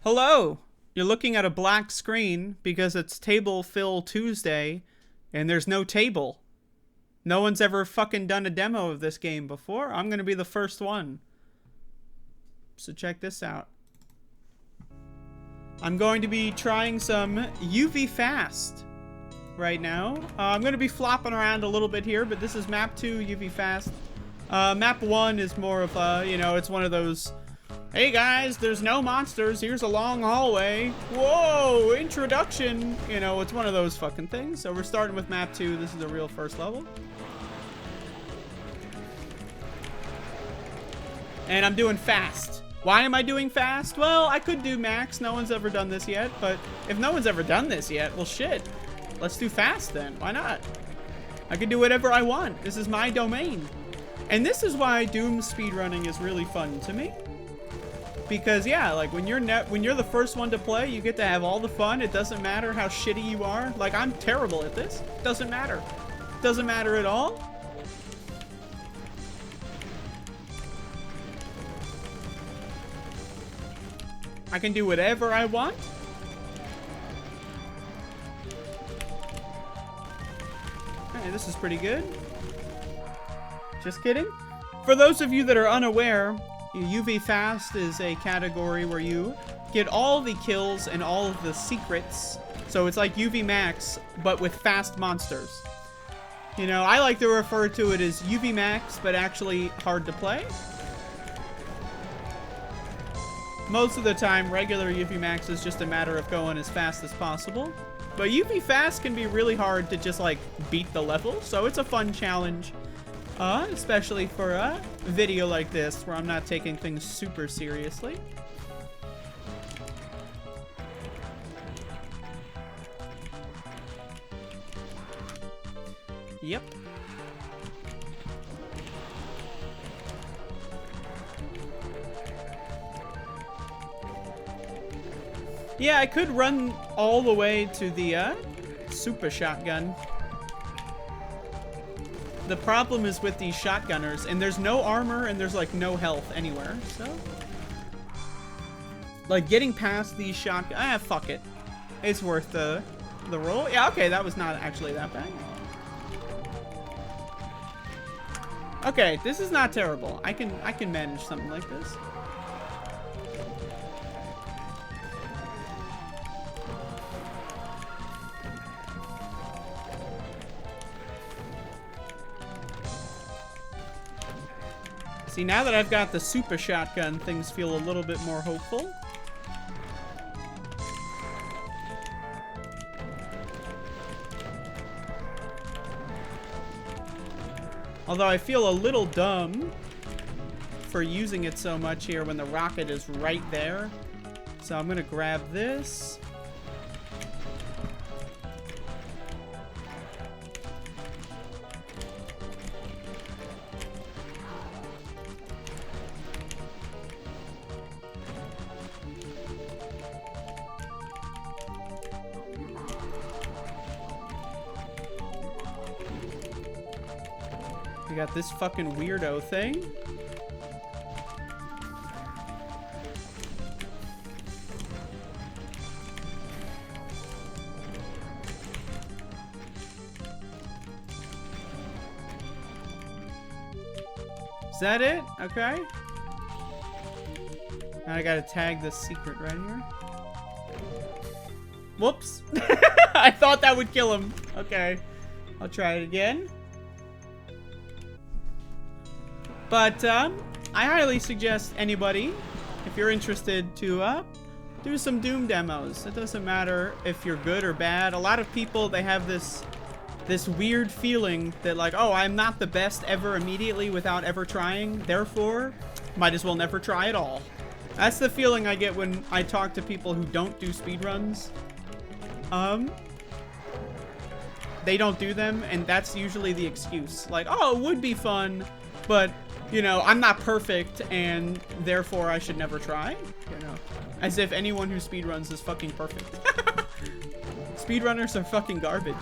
Hello! You're looking at a black screen because it's Table Fill Tuesday and there's no table. No one's ever fucking done a demo of this game before. I'm gonna be the first one. So check this out. I'm going to be trying some UV Fast right now. I'm going to be flopping around a little bit here, but this is map 2 UV Fast. Map 1 is more of a, you know, it's one of those, hey guys, there's no monsters, here's a long hallway. Whoa, introduction. You know, it's one of those fucking things. So we're starting with map 2. This is the real first level. And I'm doing fast. Why am I doing fast? Well, I could do max. No one's ever done this yet. But if no one's ever done this yet, well, shit. Let's do fast then. Why not? I can do whatever I want. This is my domain. And this is why Doom speedrunning is really fun to me. Because, yeah, like, when you're the first one to play, you get to have all the fun. It doesn't matter how shitty you are. Like, I'm terrible at this. Doesn't matter. Doesn't matter at all. I can do whatever I want. Hey, this is pretty good. Just kidding. For those of you that are unaware, UV Fast is a category where you get all the kills and all of the secrets. So it's like UV Max, but with fast monsters. You know, I like to refer to it as UV Max, but actually hard to play. Most of the time, regular UV Max is just a matter of going as fast as possible. But UV Fast can be really hard to just, like, beat the level. So it's a fun challenge, especially for a video like this, where I'm not taking things super seriously. Yep. Yeah, I could run all the way to the super shotgun. The problem is with these shotgunners, and there's no armor and there's like no health anywhere, so. Like getting past these shotgun, fuck it. It's worth the roll. Yeah, okay, that was not actually that bad. Okay, this is not terrible. I can manage something like this. See, now that I've got the super shotgun, things feel a little bit more hopeful. Although I feel a little dumb for using it so much here when the rocket is right there. So I'm gonna grab this. We got this fucking weirdo thing. Is that it? Okay. Now I gotta tag this secret right here. Whoops. I thought that would kill him. Okay. I'll try it again. But I highly suggest anybody, if you're interested, to do some Doom demos. It doesn't matter if you're good or bad. A lot of people, they have this weird feeling that like, oh, I'm not the best ever immediately without ever trying. Therefore, might as well never try at all. That's the feeling I get when I talk to people who don't do speedruns. They don't do them, and that's usually the excuse. Like, oh, it would be fun, but you know, I'm not perfect, and therefore I should never try. You know, as if anyone who speedruns is fucking perfect. Speedrunners are fucking garbage.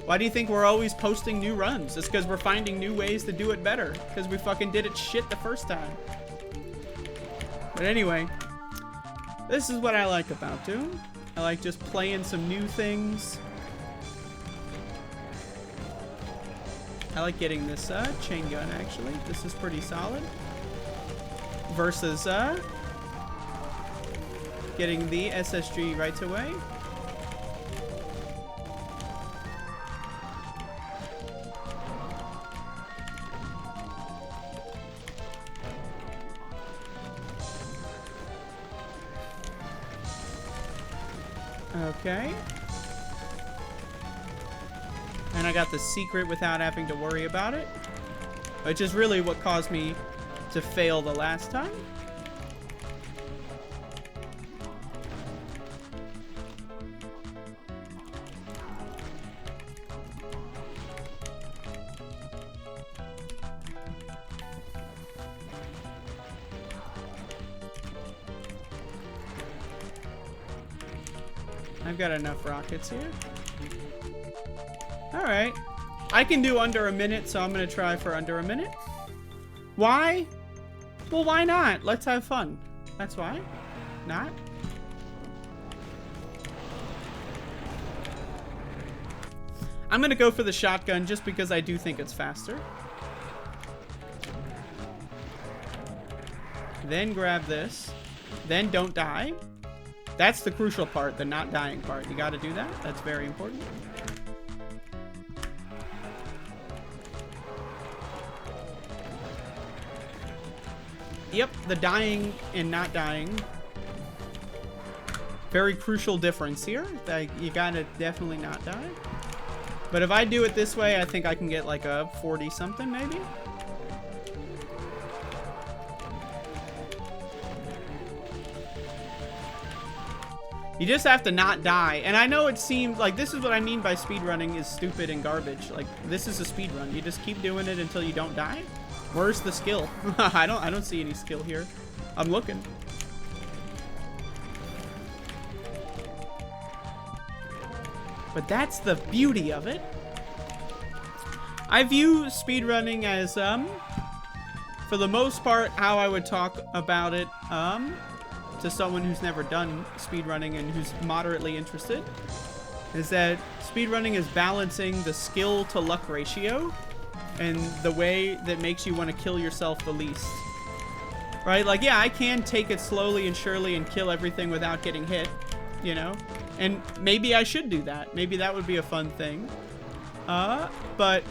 Why do you think we're always posting new runs? It's because we're finding new ways to do it better. Because we fucking did it shit the first time. But anyway, This is what I like about Doom. I like just playing some new things. I like getting this chain gun, actually. This is pretty solid. Versus getting the SSG right away. Okay. And I got the secret without having to worry about it, which is really what caused me to fail the last time. I've got enough rockets here. Alright. I can do under a minute, so I'm going to try for under a minute. Why? Well, why not? Let's have fun. That's why. Not? I'm going to go for the shotgun just because I do think it's faster. Then grab this. Then don't die. That's the crucial part, the not dying part. You got to do that. That's very important. Yep, the dying and not dying. Very crucial difference here. Like, you gotta definitely not die. But if I do it this way, I think I can get like a 40 something maybe. You just have to not die. And I know it seems like this is what I mean by speedrunning is stupid and garbage. Like, this is a speedrun. You just keep doing it until you don't die. Where's the skill? I don't see any skill here. I'm looking. But that's the beauty of it. I view speedrunning as, for the most part, how I would talk about it, to someone who's never done speedrunning and who's moderately interested, is that speedrunning is balancing the skill to luck ratio and the way that makes you want to kill yourself the least. Right? Like, yeah, I can take it slowly and surely and kill everything without getting hit, you know? And maybe I should do that. Maybe that would be a fun thing. But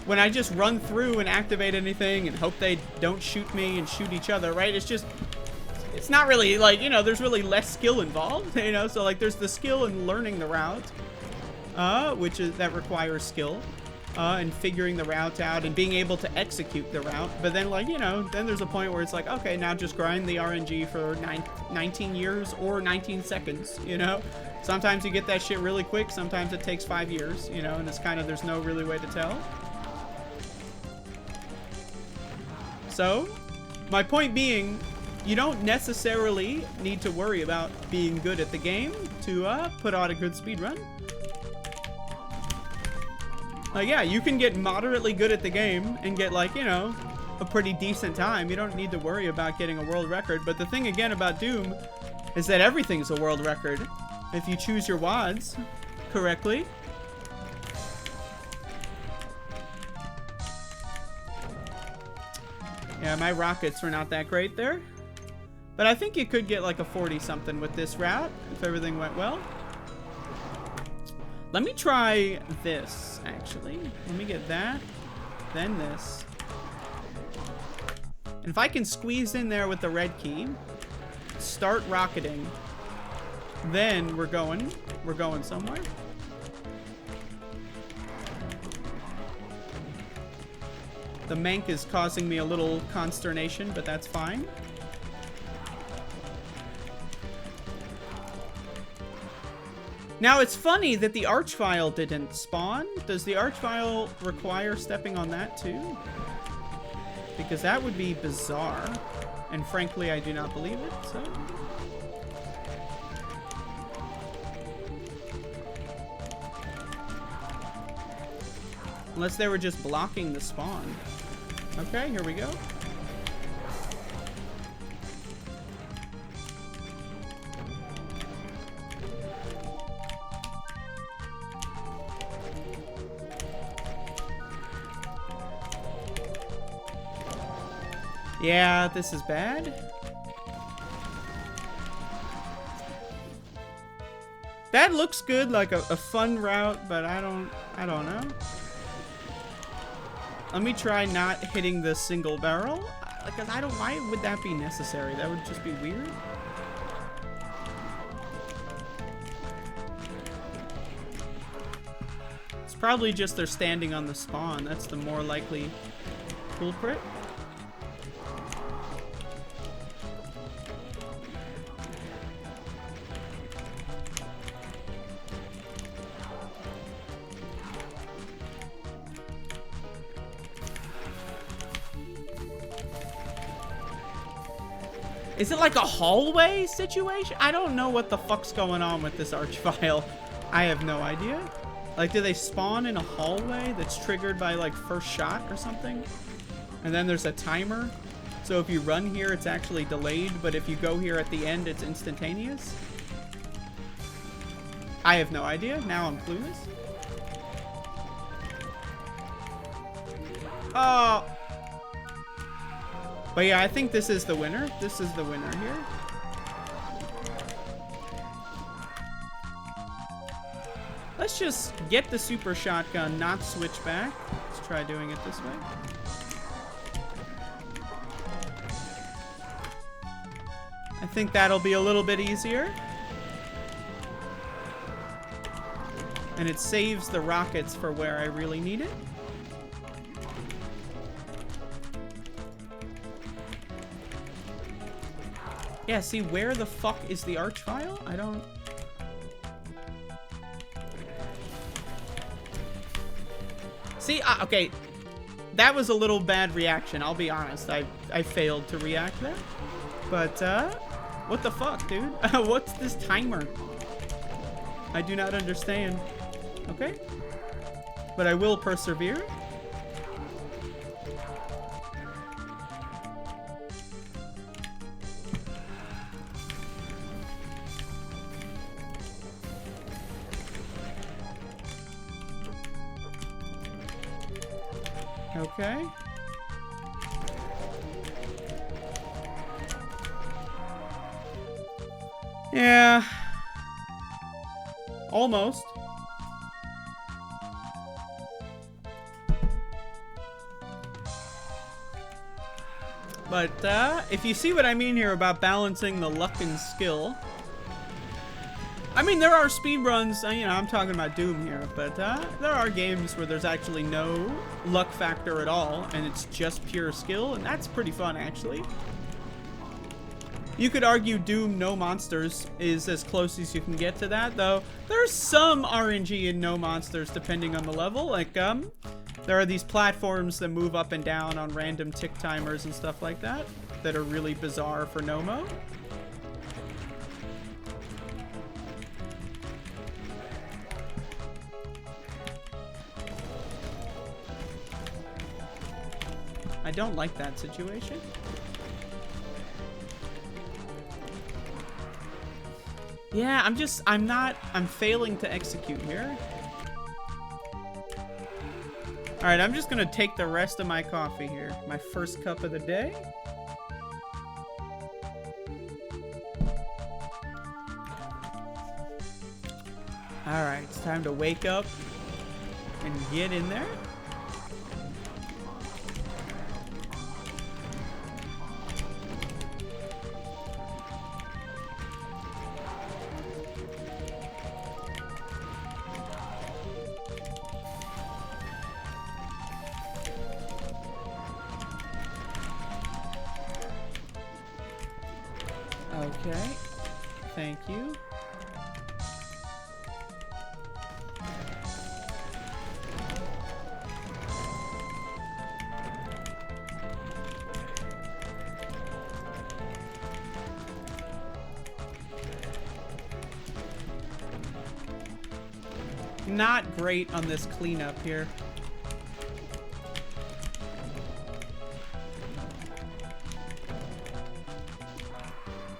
when I just run through and activate anything and hope they don't shoot me and shoot each other, right? It's just, it's not really like, you know, there's really less skill involved, you know? So like there's the skill in learning the route, which is, that requires skill. And figuring the route out and being able to execute the route. But then, like, you know, then there's a point where it's like, okay, now just grind the RNG for 19 years or 19 seconds, you know? Sometimes you get that shit really quick. Sometimes it takes 5 years, you know, and it's kind of, there's no really way to tell. So, my point being, you don't necessarily need to worry about being good at the game to put on a good speedrun. Like, yeah, you can get moderately good at the game and get, like, you know, a pretty decent time. You don't need to worry about getting a world record. But the thing, again, about Doom is that everything's a world record if you choose your WODs correctly. Yeah, my rockets were not that great there. But I think you could get, like, a 40-something with this route if everything went well. Let me try this, actually. Let me get that, then this. And if I can squeeze in there with the red key, start rocketing, then we're going somewhere. The mank is causing me a little consternation, but that's fine. Now, it's funny that the archvile didn't spawn. Does the archvile require stepping on that too? Because that would be bizarre. And frankly, I do not believe it, so. Unless they were just blocking the spawn. Okay, here we go. Yeah, this is bad. That looks good, like a fun route, but I don't know. Let me try not hitting the single barrel. Because why would that be necessary? That would just be weird. It's probably just they're standing on the spawn. That's the more likely culprit. Is it like a hallway situation? I don't know what the fuck's going on with this archvile. I have no idea. Like, do they spawn in a hallway that's triggered by, like, first shot or something? And then there's a timer. So if you run here, it's actually delayed. But if you go here at the end, it's instantaneous. I have no idea. Now I'm clueless. Oh. But yeah, I think this is the winner. This is the winner here. Let's just get the super shotgun, not switch back. Let's try doing it this way. I think that'll be a little bit easier. And it saves the rockets for where I really need it. Yeah, see, where the fuck is the archvile? I don't... See, okay. That was a little bad reaction, I'll be honest. I failed to react there. But, what the fuck, dude? What's this timer? I do not understand. Okay. But I will persevere. Okay. Yeah. Almost. But, if you see what I mean here about balancing the luck and skill. I mean, there are speedruns, you know, I'm talking about Doom here, but, there are games where there's actually no luck factor at all, and it's just pure skill, and that's pretty fun, actually. You could argue Doom No Monsters is as close as you can get to that, though there's some RNG in No Monsters depending on the level. Like, there are these platforms that move up and down on random tick timers and stuff like that that are really bizarre for no mode. I don't like that situation. Yeah, I'm failing to execute here. All right, I'm just gonna take the rest of my coffee here. My first cup of the day. All right, it's time to wake up and get in there. Okay, thank you. Not great on this cleanup here.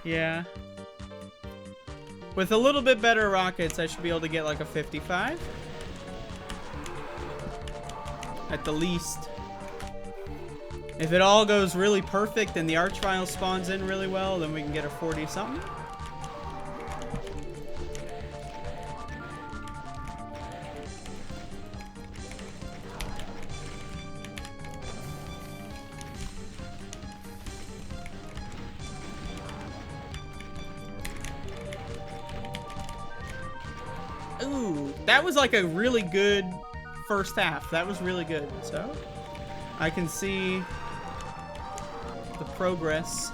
Yeah. With a little bit better rockets, I should be able to get like a 55. At the least. If it all goes really perfect and the arch file spawns in really well, then we can get a 40 something. Ooh, that was like a really good first half. That was really good. So I can see the progress.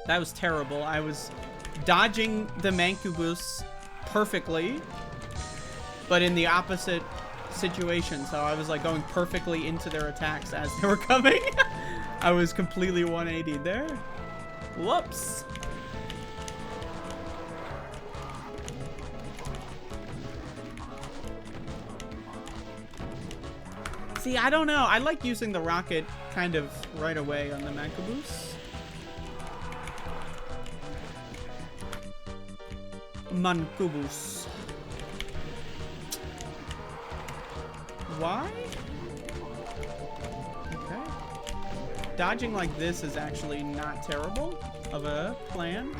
That was terrible. I was dodging the Mancubus perfectly, but in the opposite situation. So I was like going perfectly into their attacks as they were coming. I was completely 180 there. Whoops. See, I don't know. I like using the rocket kind of right away on the Mancubus. Mancubus. Why? Okay. Dodging like this is actually not terrible of a plan.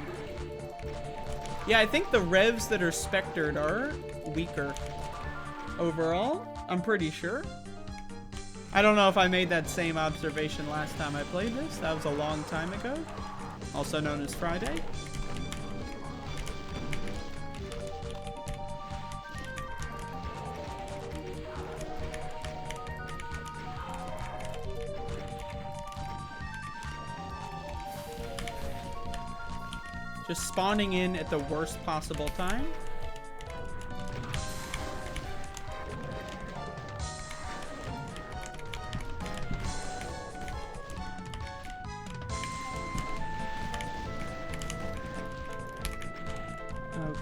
Yeah, I think the revs that are spectered are weaker overall. I'm pretty sure. I don't know if I made that same observation last time I played this. That was a long time ago. Also known as Friday. Just spawning in at the worst possible time.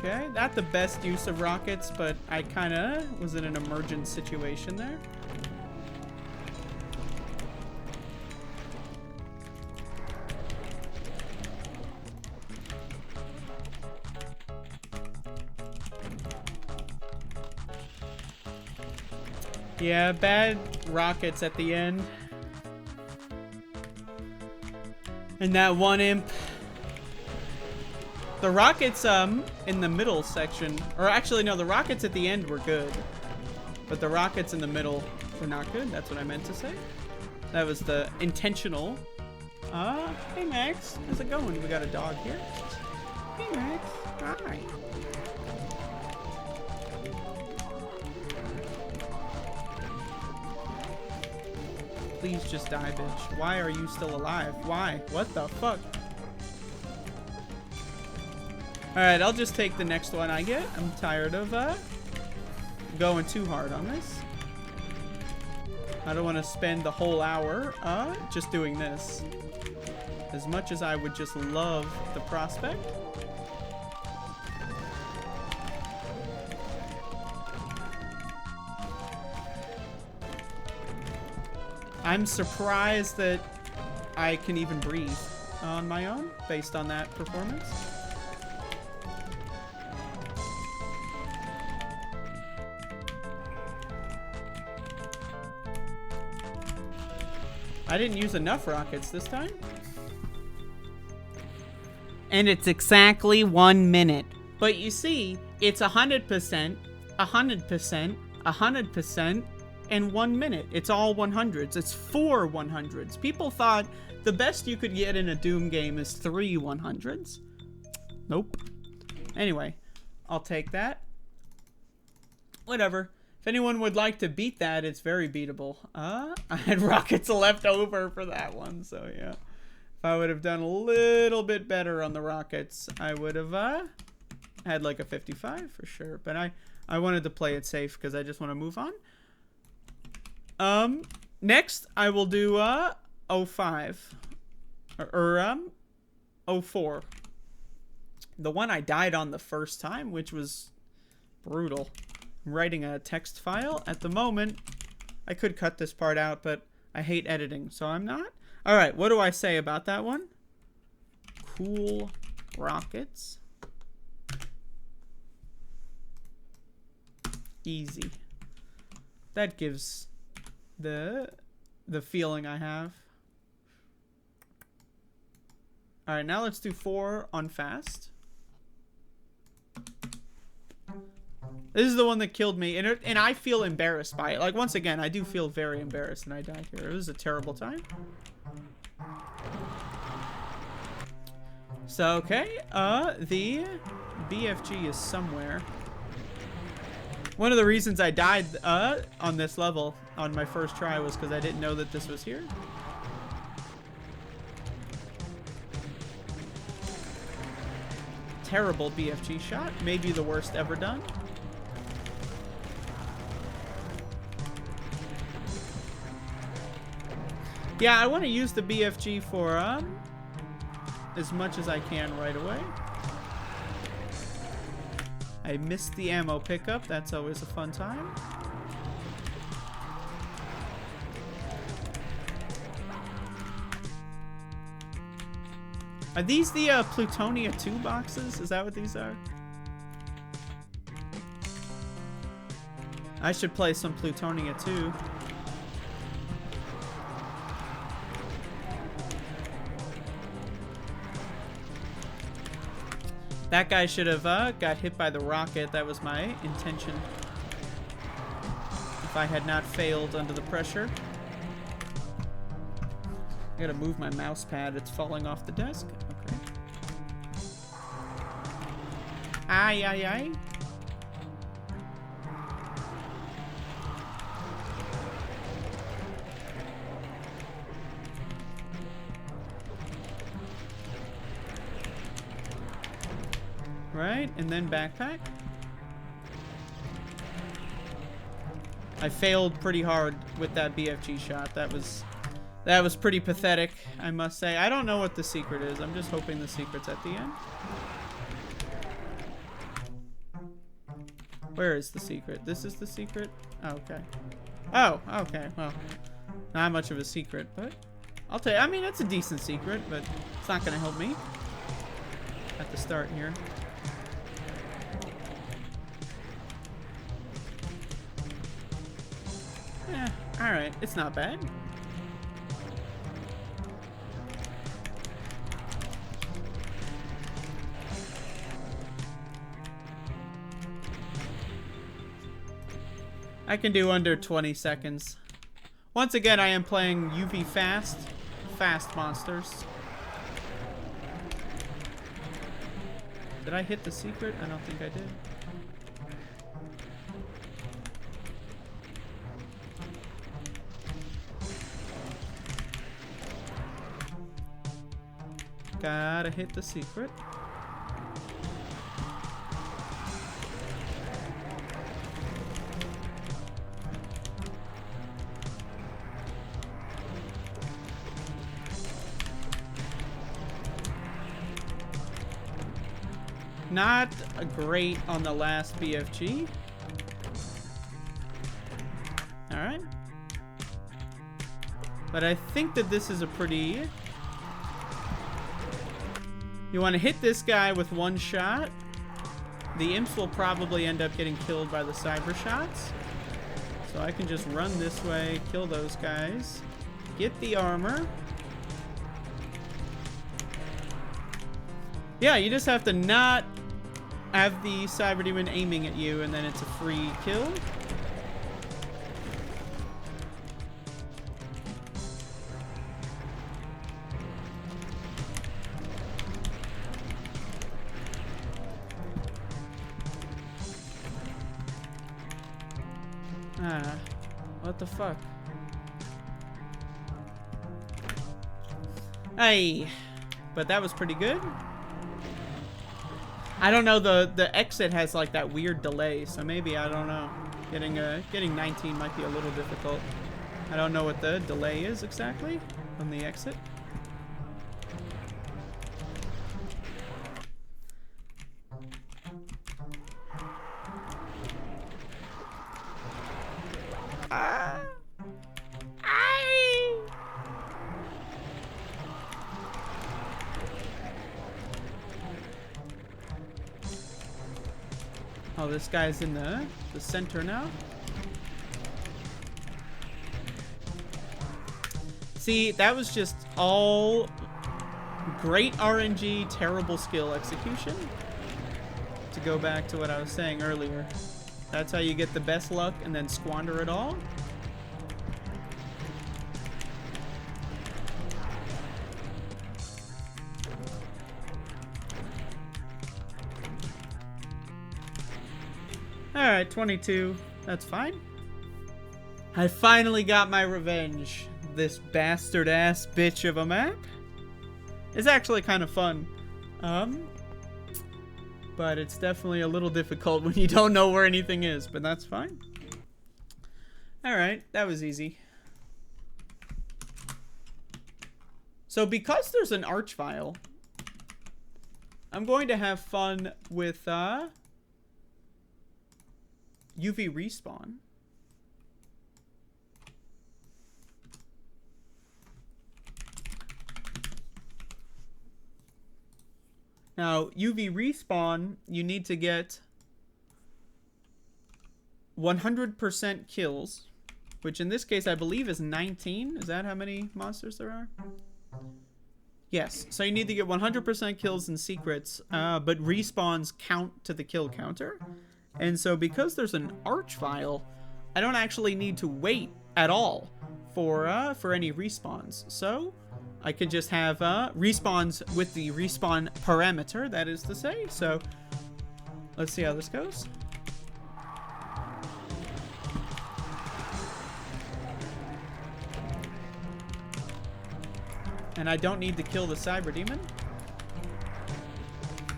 Okay, not the best use of rockets, but I kind of was in an emergent situation there. Yeah, bad rockets at the end. And that one imp. The rockets in the middle section, or actually no, the rockets at the end were good, but the rockets in the middle were not good. That's what I meant to say. That was the intentional. Hey Max, how's it going? We got a dog here. Hey Max, hi. Please just die, bitch. Why are you still alive? Why? What the fuck? Alright, I'll just take the next one I get. I'm tired of going too hard on this. I don't want to spend the whole hour just doing this. As much as I would just love the prospect. I'm surprised that I can even breathe on my own based on that performance. I didn't use enough rockets this time. And it's exactly 1 minute. But you see, it's 100%, 100%, 100%, and 1 minute. It's all 100s. It's 4 100s. People thought the best you could get in a Doom game is 3 100s. Nope. Anyway, I'll take that. Whatever. If anyone would like to beat that, it's very beatable. I had rockets left over for that one, so yeah. If I would have done a little bit better on the rockets, I would have had like a 55 for sure. But I wanted to play it safe because I just want to move on. Next, I will do 05. Or 04. The one I died on the first time, which was brutal. I'm writing a text file at the moment. I could cut this part out, but I hate editing, so I'm not. All right, what do I say about that one? Cool rockets. Easy. That gives the the feeling I have. All right, now let's do 4 on fast. This is the one that killed me, and I feel embarrassed by it. Like, once again, I do feel very embarrassed that I died here. It was a terrible time. So, okay, the BFG is somewhere. One of the reasons I died on this level on my first try was because I didn't know that this was here. Terrible BFG shot. Maybe the worst ever done. Yeah, I want to use the BFG for as much as I can right away. I missed the ammo pickup. That's always a fun time. Are these the Plutonia 2 boxes? Is that what these are? I should play some Plutonia 2. That guy should have got hit by the rocket. That was my intention. If I had not failed under the pressure. I gotta move my mouse pad. It's falling off the desk. Okay. Ay, ay, ay. Right, and then backpack. I failed pretty hard with that BFG shot. That was pretty pathetic, I must say. I don't know what the secret is. I'm just hoping the secret's at the end. Where is the secret? This is the secret? Oh, okay. Oh, okay. Well, not much of a secret, but I'll tell you. I mean, it's a decent secret, but it's not going to help me at the start here. Yeah, alright. It's not bad. I can do under 20 seconds. Once again, I am playing UV fast monsters. Did I hit the secret? I don't think I did. Gotta hit the secret. Not great on the last BFG. Alright. But I think that this is a pretty... You want to hit this guy with one shot. The imps will probably end up getting killed by the cyber shots. So I can just run this way, kill those guys, get the armor. Yeah, you just have to not have the cyber demon aiming at you, and then it's a free kill. Ah, what the fuck? Hey, but that was pretty good. I don't know, the exit has like that weird delay, so maybe, I don't know. Getting 19 might be a little difficult. I don't know what the delay is exactly on the exit. Oh, this guy's in the center now. See, that was just all great RNG, terrible skill execution. To go back to what I was saying earlier. That's how you get the best luck and then squander it all. Alright, 22. That's fine. I finally got my revenge. This bastard ass bitch of a map. It's actually kind of fun. But it's definitely a little difficult when you don't know where anything is, but that's fine. Alright, that was easy. So because there's an arch file, I'm going to have fun with UV respawn. Now, UV respawn, you need to get 100% kills, which in this case I believe is 19. Is that how many monsters there are? Yes, so you need to get 100% kills in secrets, but respawns count to the kill counter. And so because there's an arch file, I don't actually need to wait at all for any respawns. So I could just have respawns with the respawn parameter, that is to say. So let's see how this goes. And I don't need to kill the cyber demon.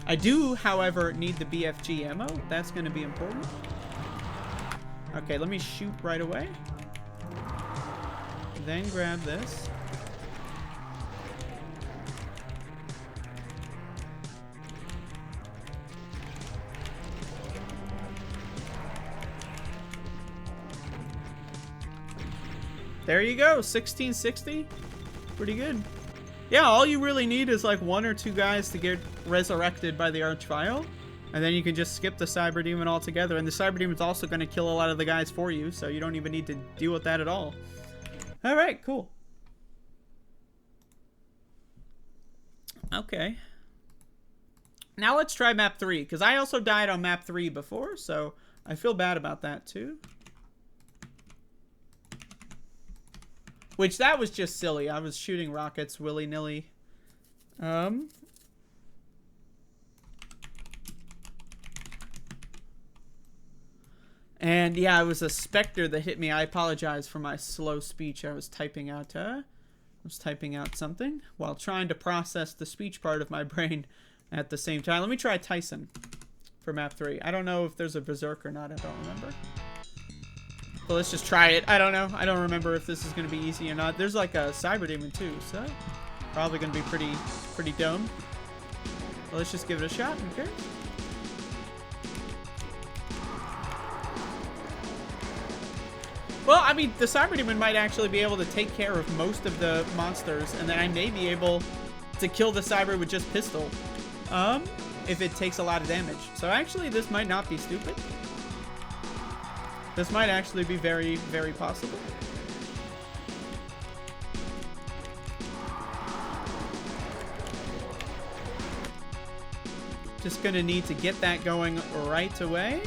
I do, however, need the BFG ammo. That's going to be important. Okay, let me shoot right away. Then grab this. There you go, 1660. Pretty good. Yeah, all you really need is like 1 or 2 guys to get resurrected by the Archvile. And then you can just skip the Cyber Demon altogether. And the Cyber Demon's also going to kill a lot of the guys for you, so you don't even need to deal with that at all. Alright, cool. Okay. Now let's try map 3, because I also died on map 3 before, so I feel bad about that too. Which, that was just silly. I was shooting rockets willy-nilly. And yeah, it was a specter that hit me. I apologize for my slow speech. I was typing out something while trying to process the speech part of my brain at the same time. Let me try Tyson for map 3. I don't know if there's a Berserk or not. I don't remember. But let's just try it. I don't know. I don't remember if this is going to be easy or not. There's like a Cyber Demon too, so probably going to be pretty dumb. Well, let's just give it a shot. Okay. Well, I mean, the Cyber Demon might actually be able to take care of most of the monsters, and then I may be able to kill the Cyber with just pistol, if it takes a lot of damage. So actually, this might not be stupid. This might actually be very, very possible. Just gonna need to get that going right away.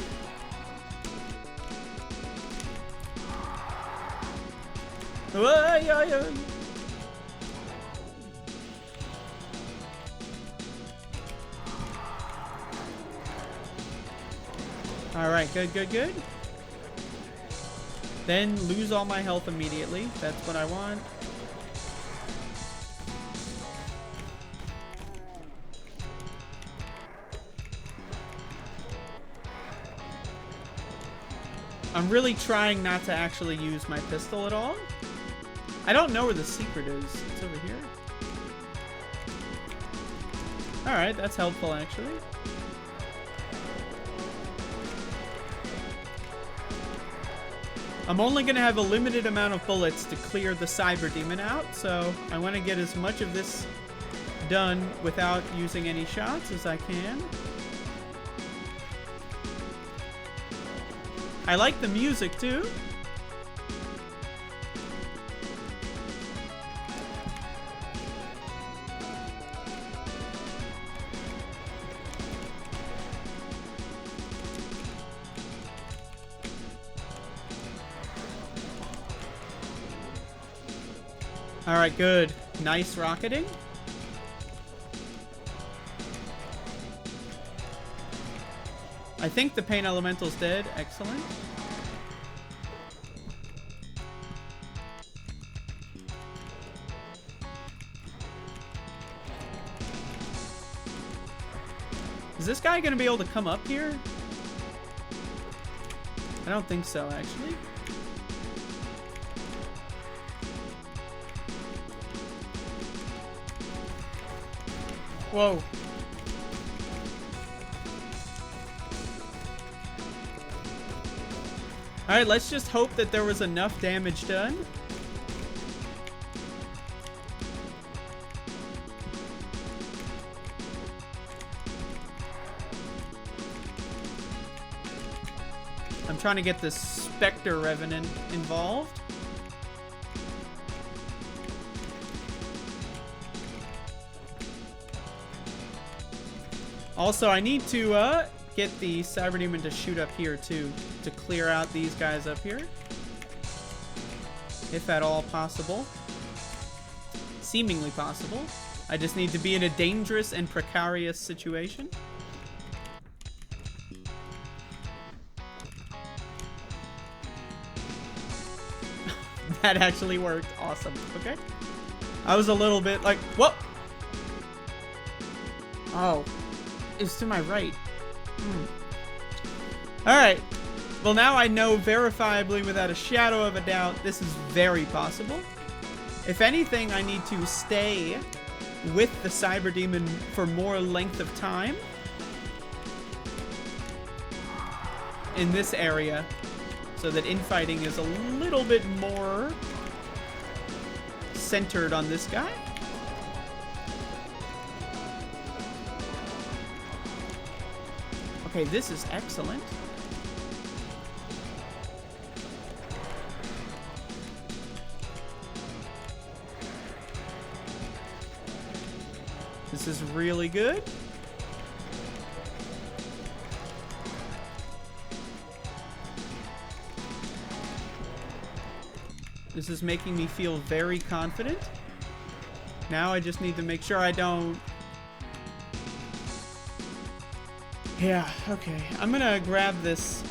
Alright, good, good, good. Then lose all my health immediately. That's what I want. I'm really trying not to actually use my pistol at all. I don't know where the secret is. It's over here. Alright, that's helpful actually. I'm only going to have a limited amount of bullets to clear the Cyber Demon out, so I want to get as much of this done without using any shots as I can. I like the music too. All right, good. Nice rocketing. I think the pain elemental's dead. Excellent. Is this guy gonna be able to come up here? I don't think so, actually. Whoa. Alright, let's just hope that there was enough damage done. I'm trying to get the Spectre Revenant involved. Also, I need to get the Cyber Demon to shoot up here too, to clear out these guys up here. If at all possible. Seemingly possible. I just need to be in a dangerous and precarious situation. That actually worked. Awesome. Okay. I was a little bit like, whoa! Oh. It's to my right. Alright. Well, now I know verifiably without a shadow of a doubt this is very possible. If anything, I need to stay with the Cyber Demon for more length of time in this area so that infighting is a little bit more centered on this guy. Okay, this is excellent. This is really good. This is making me feel very confident. Now I just need to make sure I don't... Yeah, okay. I'm gonna grab this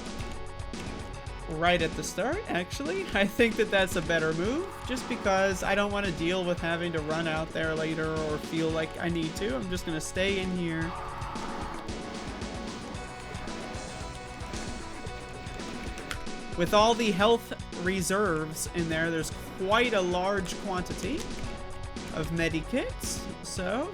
right at the start, actually. I think that that's a better move, just because I don't want to deal with having to run out there later or feel like I need to. I'm just gonna stay in here. With all the health reserves in there, there's quite a large quantity of medikits, so...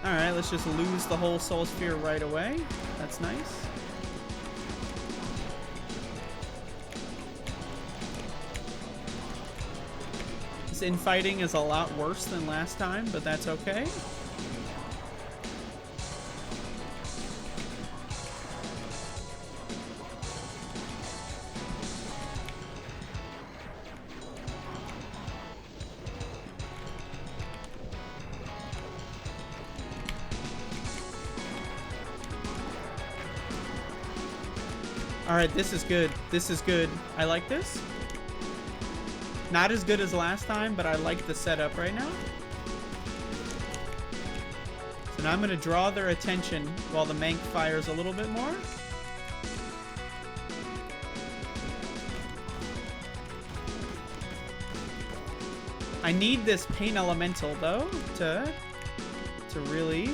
Alright, let's just lose the whole Soul Sphere right away. That's nice. This infighting is a lot worse than last time, but that's okay. Alright, this is good. This is good. I like this. Not as good as last time, but I like the setup right now. So now I'm going to draw their attention while the Mank fires a little bit more. I need this Pain Elemental, though, to really...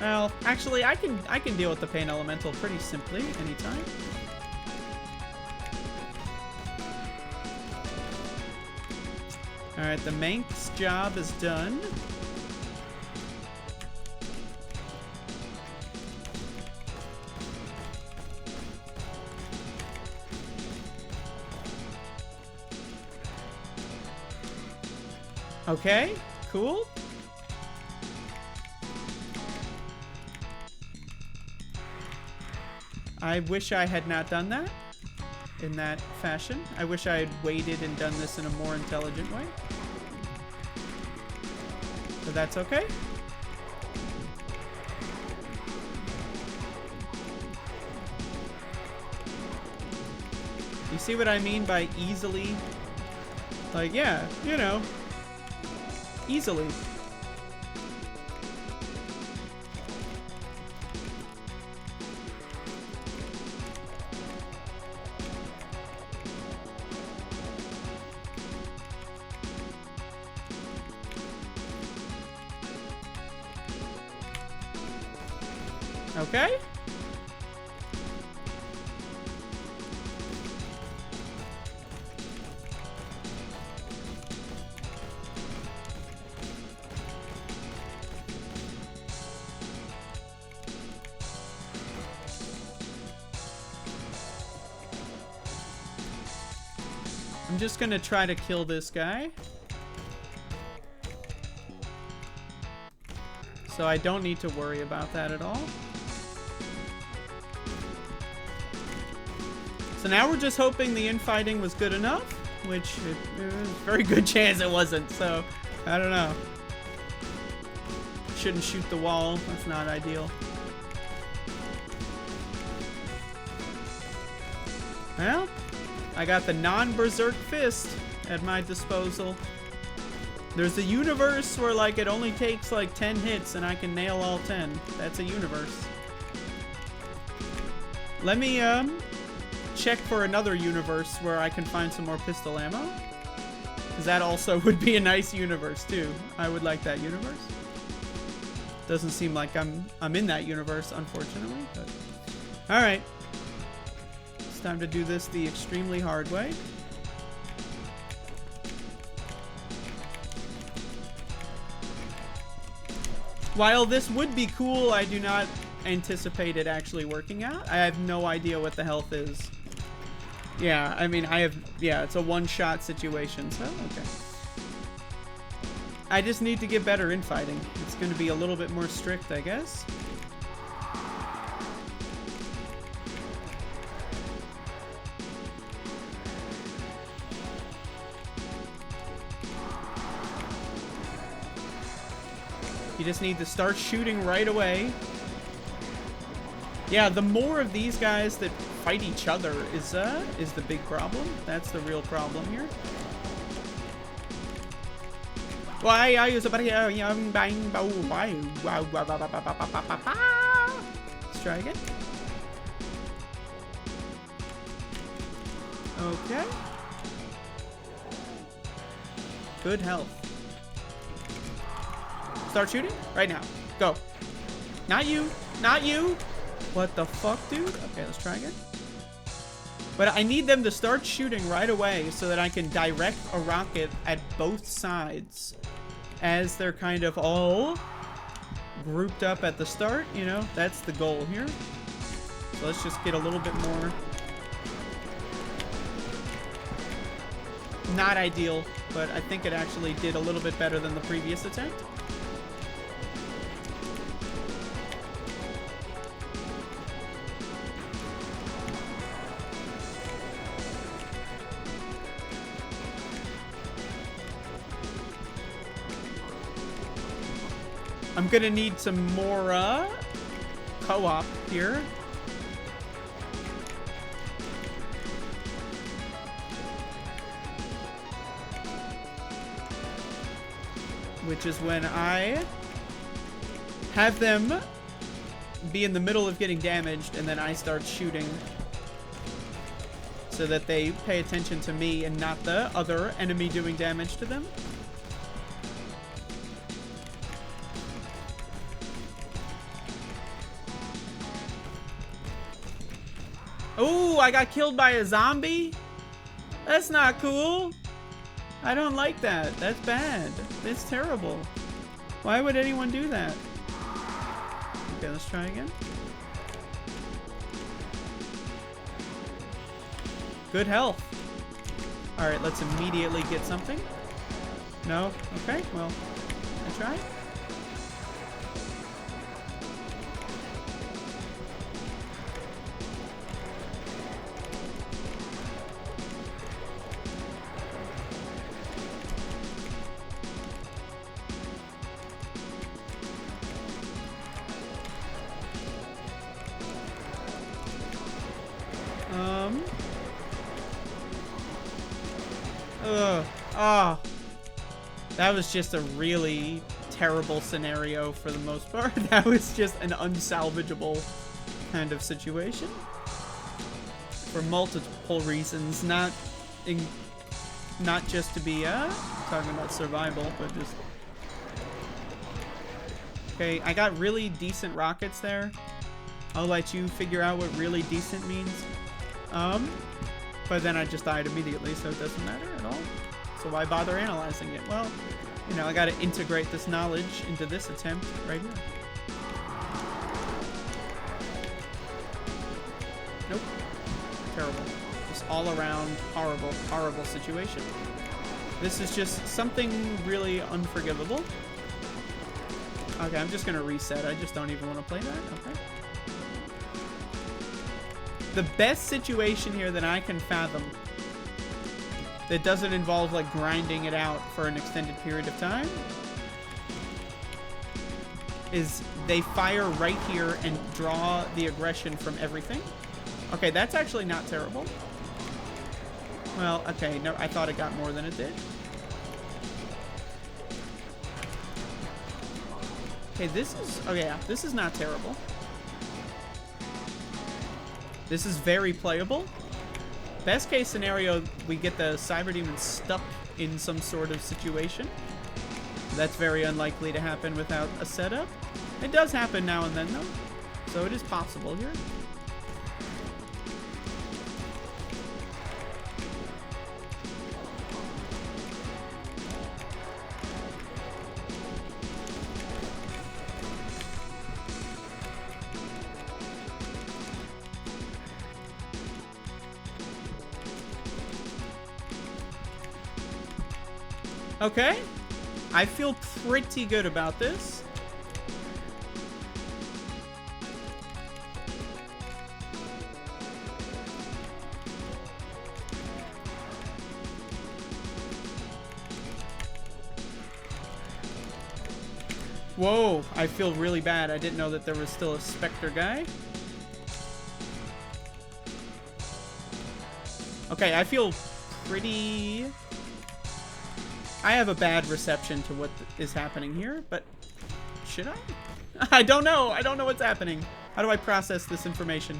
Well, actually, I can deal with the Pain Elemental pretty simply anytime. Alright, the Mank's job is done. Okay, cool. I wish I had not done that in that fashion. I wish I had waited and done this in a more intelligent way. But that's okay. You see what I mean by easily? Like, yeah, you know, easily. Okay. I'm just gonna try to kill this guy. So I don't need to worry about that at all. So now we're just hoping the infighting was good enough, which there's a very good chance it wasn't, so I don't know. Shouldn't shoot the wall, that's not ideal. Well, I got the non-berserk fist at my disposal. There's a universe where like it only takes like 10 hits and I can nail all 10. That's a universe. Let me check for another universe where I can find some more pistol ammo. Because that also would be a nice universe too. I would like that universe. Doesn't seem like I'm in that universe, unfortunately. But all right. It's time to do this the extremely hard way. While this would be cool, I do not anticipate it actually working out. I have no idea what the health is. Yeah, I mean, yeah, it's a one-shot situation, so, okay. I just need to get better infighting. It's going to be a little bit more strict, I guess. You just need to start shooting right away. Yeah, the more of these guys that fight each other is the big problem. That's the real problem here. Why are you so bad? Let's try again. Okay. Good health. Start shooting right now. Go. Not you. Not you. What the fuck, dude? Okay, let's try again. But I need them to start shooting right away so that I can direct a rocket at both sides as they're kind of all grouped up at the start. You know, that's the goal here. So let's just get a little bit more. Not ideal, but I think it actually did a little bit better than the previous attempt. I'm gonna need some more co-op here. Which is when I have them be in the middle of getting damaged and then I start shooting so that they pay attention to me and not the other enemy doing damage to them. Oh, I got killed by a zombie? That's not cool. I don't like that. That's bad. It's terrible. Why would anyone do that? Okay, let's try again. Good health. All right, let's immediately get something. No? Okay, well, I tried. Ugh. Oh. That was just a really terrible scenario for the most part. That was just an unsalvageable kind of situation. For multiple reasons, not just to be talking about survival, but just... Okay, I got really decent rockets there. I'll let you figure out what really decent means. But then I just died immediately, so it doesn't matter at all. So why bother analyzing it? Well, you know, I gotta integrate this knowledge into this attempt right here. Nope. Terrible. Just all around horrible, horrible situation. This is just something really unforgivable. Okay, I'm just gonna reset. I just don't even want to play that. Okay. The best situation here that I can fathom that doesn't involve like grinding it out for an extended period of time is they fire right here and draw the aggression from everything. Okay, that's actually not terrible. Well, okay, no, I thought it got more than it did. Okay, this is, oh yeah, this is not terrible. This is very playable. Best case scenario, we get the Cyber Demon stuck in some sort of situation. That's very unlikely to happen without a setup. It does happen now and then though, so it is possible here. Okay, I feel pretty good about this. Whoa, I feel really bad. I didn't know that there was still a Spectre guy. Okay, I feel pretty... I have a bad reception to what is happening here, but should I? I don't know. I don't know what's happening. How do I process this information?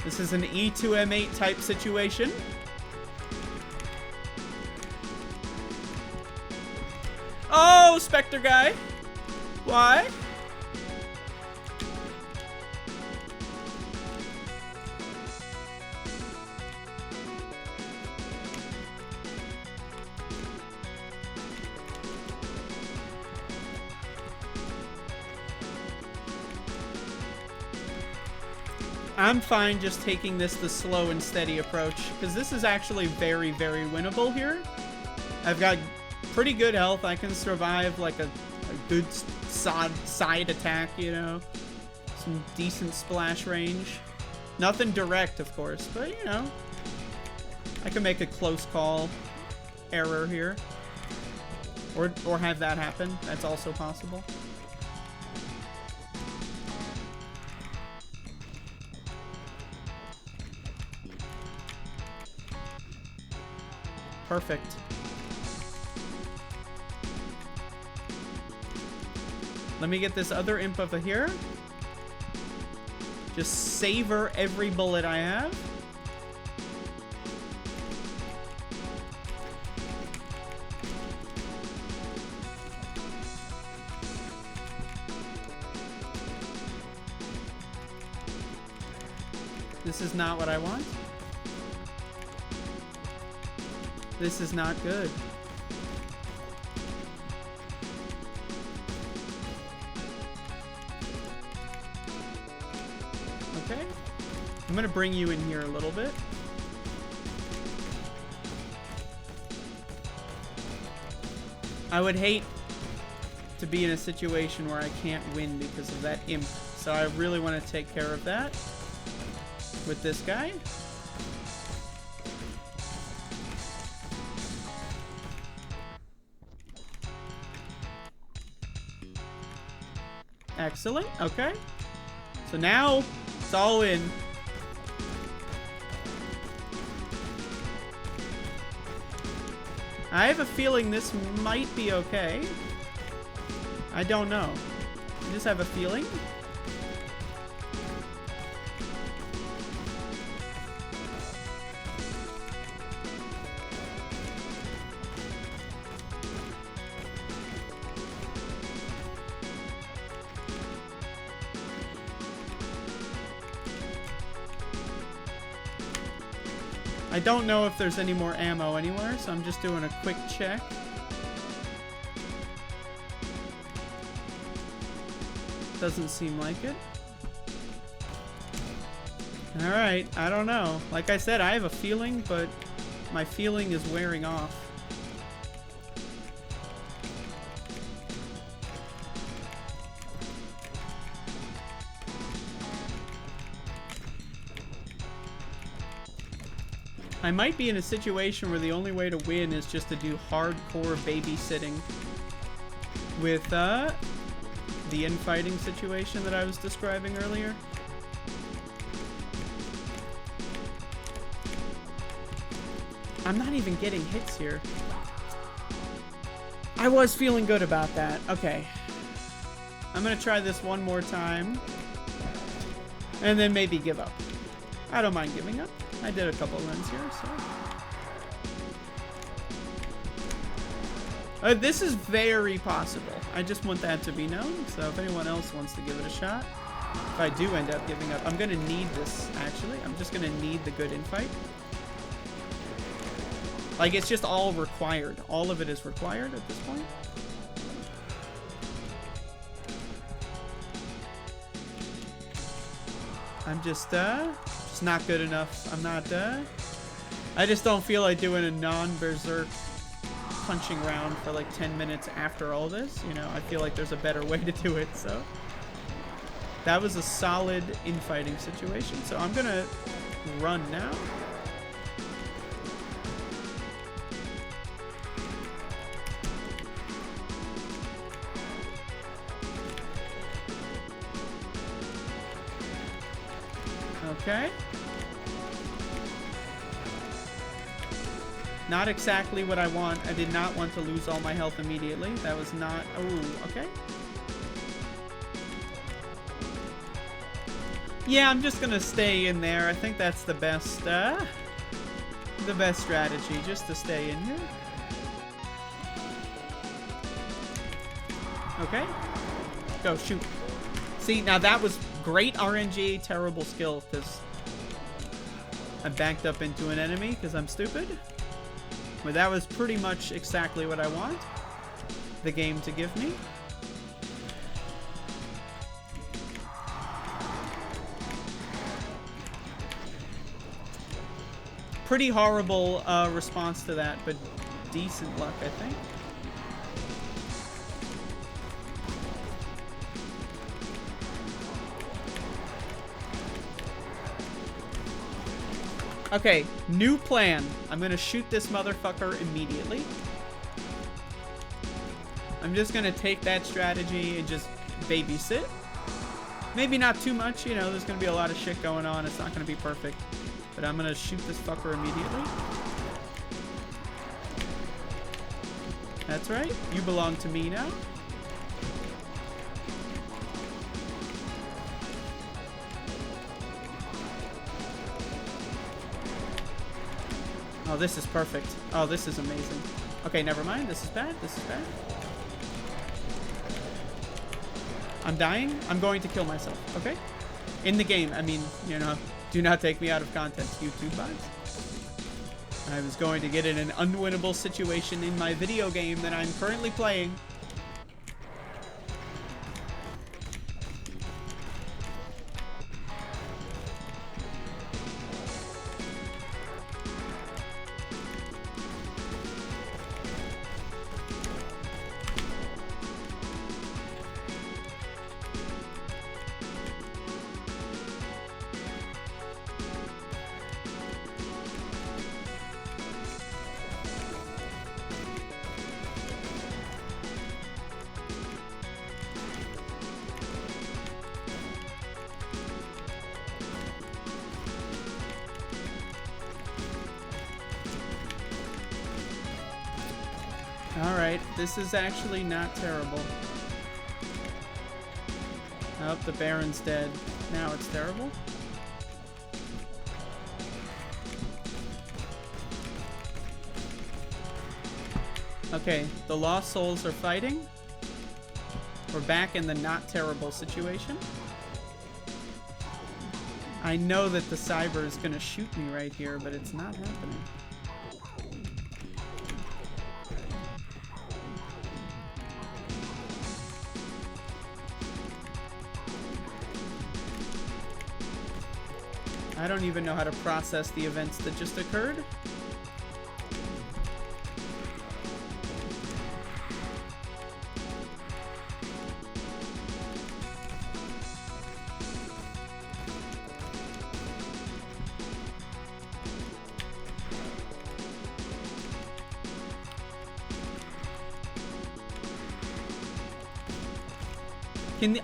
This is an E2M8 type situation. Oh, Spectre guy. Why? I'm fine just taking this the slow and steady approach, because this is actually very, very winnable here. I've got pretty good health. I can survive like a good side attack, you know. Some decent splash range. Nothing direct, of course, but, you know. I can make a close call error here. Or have that happen. That's also possible. Perfect. Let me get this other imp over here. Just savor every bullet I have. This is not what I want. This is not good. Okay. I'm gonna bring you in here a little bit. I would hate to be in a situation where I can't win because of that imp. So I really want to take care of that with this guy. Excellent. Okay. So now it's all in. I have a feeling this might be okay. I don't know. I just have a feeling. I don't know if there's any more ammo anywhere, so I'm just doing a quick check. Doesn't seem like it. Alright, I don't know. Like I said, I have a feeling, but my feeling is wearing off. I might be in a situation where the only way to win is just to do hardcore babysitting with the infighting situation that I was describing earlier. I'm not even getting hits here. I was feeling good about that. Okay. I'm gonna try this one more time and then maybe give up. I don't mind giving up. I did a couple runs here, so. This is very possible. I just want that to be known, so if anyone else wants to give it a shot. If I do end up giving up, I'm gonna need this, actually. I'm just gonna need the good infight. Like, it's just all required. All of it is required at this point. I'm just not good enough. I'm not, I just don't feel like doing a non-berserk punching round for like 10 minutes after all this. You know, I feel like there's a better way to do it, so. That was a solid infighting situation, so I'm gonna run now. Okay. Not exactly what I want. I did not want to lose all my health immediately. That was not... Oh, okay. Yeah, I'm just gonna stay in there. I think that's the best strategy, just to stay in here. Okay. Go, shoot. See, now that was great RNG, terrible skill, because I backed up into an enemy because I'm stupid. But that was pretty much exactly what I want the game to give me. Pretty horrible response to that, but decent luck, I think. Okay, new plan. I'm gonna shoot this motherfucker immediately. I'm just gonna take that strategy and just babysit. Maybe not too much, you know, there's gonna be a lot of shit going on. It's not gonna be perfect. But I'm gonna shoot this fucker immediately. That's right. You belong to me now. Oh, this is perfect. Oh, this is amazing. Okay, never mind. This is bad. This is bad. I'm dying. I'm going to kill myself. Okay? In the game. I mean, you know, do not take me out of context, YouTube bots. I was going to get in an unwinnable situation in my video game that I'm currently playing. Alright, this is actually not terrible. Oh, the Baron's dead. Now it's terrible. Okay, the Lost Souls are fighting. We're back in the not terrible situation. I know that the Cyber is going to shoot me right here, but it's not happening. I don't even know how to process the events that just occurred.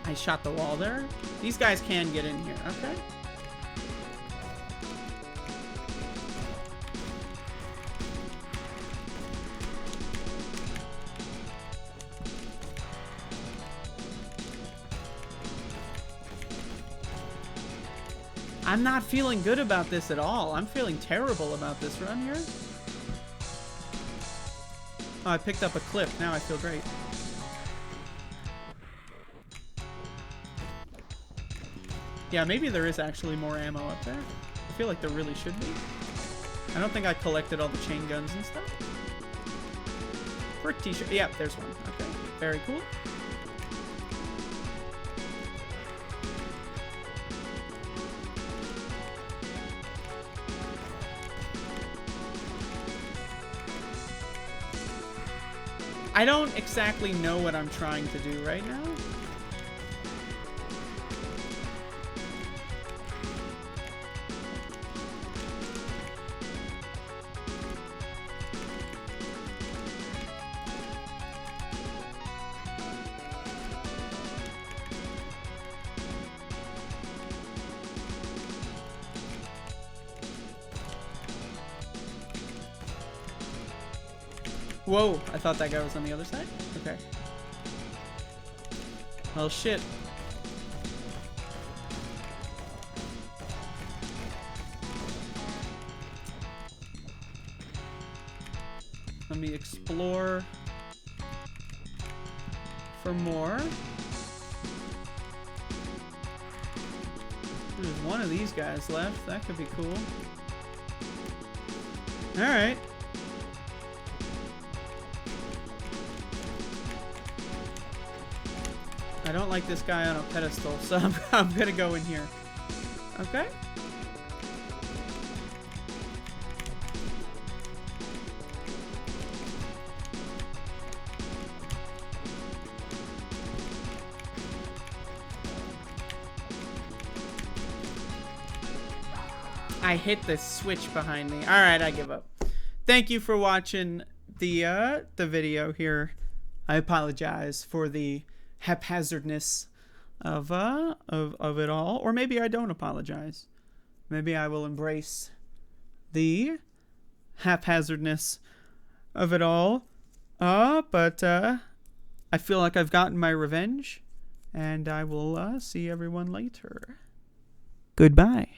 I shot the wall there. These guys can get in here. Okay. I'm not feeling good about this at all. I'm feeling terrible about this run here. Oh, I picked up a clip. Now I feel great. Yeah, maybe there is actually more ammo up there. I feel like there really should be. I don't think I collected all the chain guns and stuff. Pretty sure. Yeah, there's one. Okay, very cool. I don't exactly know what I'm trying to do right now. Whoa, I thought that guy was on the other side? Okay. Well, shit. Let me explore for more. There's one of these guys left. That could be cool. Alright. I don't like this guy on a pedestal, so I'm gonna go in here. Okay. I hit the switch behind me. All right, I give up. Thank you for watching the video here. I apologize for the haphazardness of it all, or maybe I don't apologize. Maybe I will embrace the haphazardness of it all. But I feel like I've gotten my revenge, and I will see everyone later. Goodbye.